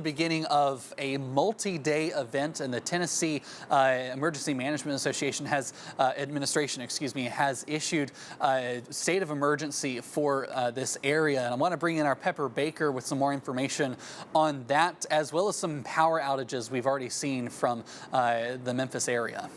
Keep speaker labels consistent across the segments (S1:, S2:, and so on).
S1: Beginning of a multi-day event, and the Tennessee Emergency Management Association administration has issued a state of emergency for this area. And I want to bring in our Pepper Baker with some more information on that, as well as some power outages we've already seen from the Memphis area.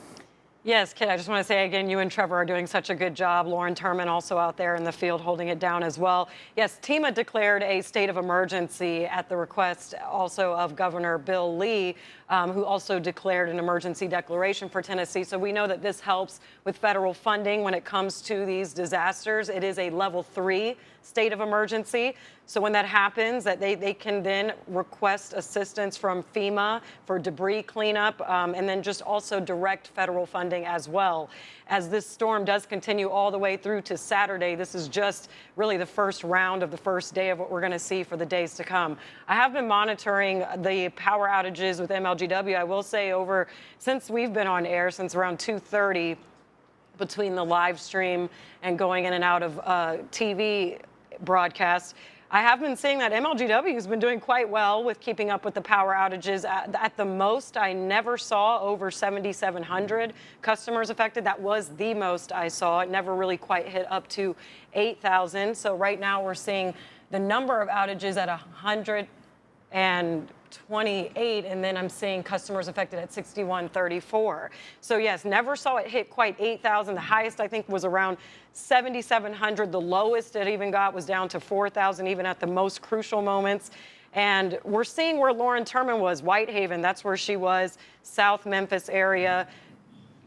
S2: Yes, Kit, I just want to say again, you and Trevor are doing such a good job. Lauren Turman also out there in the field holding it down as well. Yes, TEMA declared a state of emergency at the request also of Governor Bill Lee, who also declared an emergency declaration for Tennessee. So we know that this helps with federal funding when it comes to these disasters. It is a level 3 state of emergency. So when that happens, that they can then request assistance from FEMA for debris cleanup, and then just also direct federal funding as well. As this storm does continue all the way through to Saturday, this is just really the first round of the first day of what we're going to see for the days to come. I have been monitoring the power outages with MLGW. I will say since we've been on air, since around 2:30, between the live stream and going in and out of TV broadcasts, I have been seeing that MLGW has been doing quite well with keeping up with the power outages. At the most, I never saw over 7,700 customers affected. That was the most I saw. It never really quite hit up to 8,000. So right now we're seeing the number of outages at 128, and then I'm seeing customers affected at 6,134. So yes, never saw it hit quite 8,000. The highest I think was around 7,700. The lowest it even got was down to 4,000, even at the most crucial moments. And we're seeing where Lauren Turman was, Whitehaven, that's where she was, South Memphis area.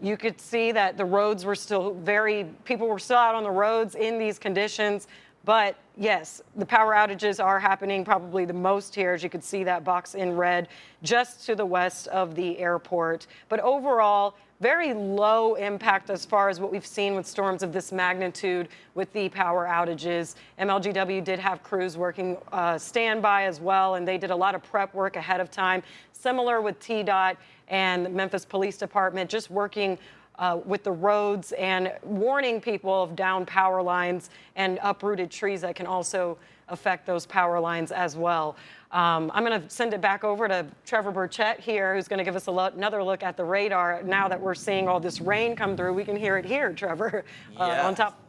S2: You could see that the roads were still people were still out on the roads in these conditions. But yes, the power outages are happening probably the most here, as you could see that box in red, just to the west of the airport. But overall, very low impact as far as what we've seen with storms of this magnitude with the power outages. MLGW did have crews working standby as well, and they did a lot of prep work ahead of time, similar with TDOT and the Memphis Police Department, just working with the roads and warning people of down power lines and uprooted trees that can also affect those power lines as well. I'm going to send it back over to Trevor Burchett here, who's going to give us another look at the radar. Now that we're seeing all this rain come through, we can hear it here, Trevor, on top.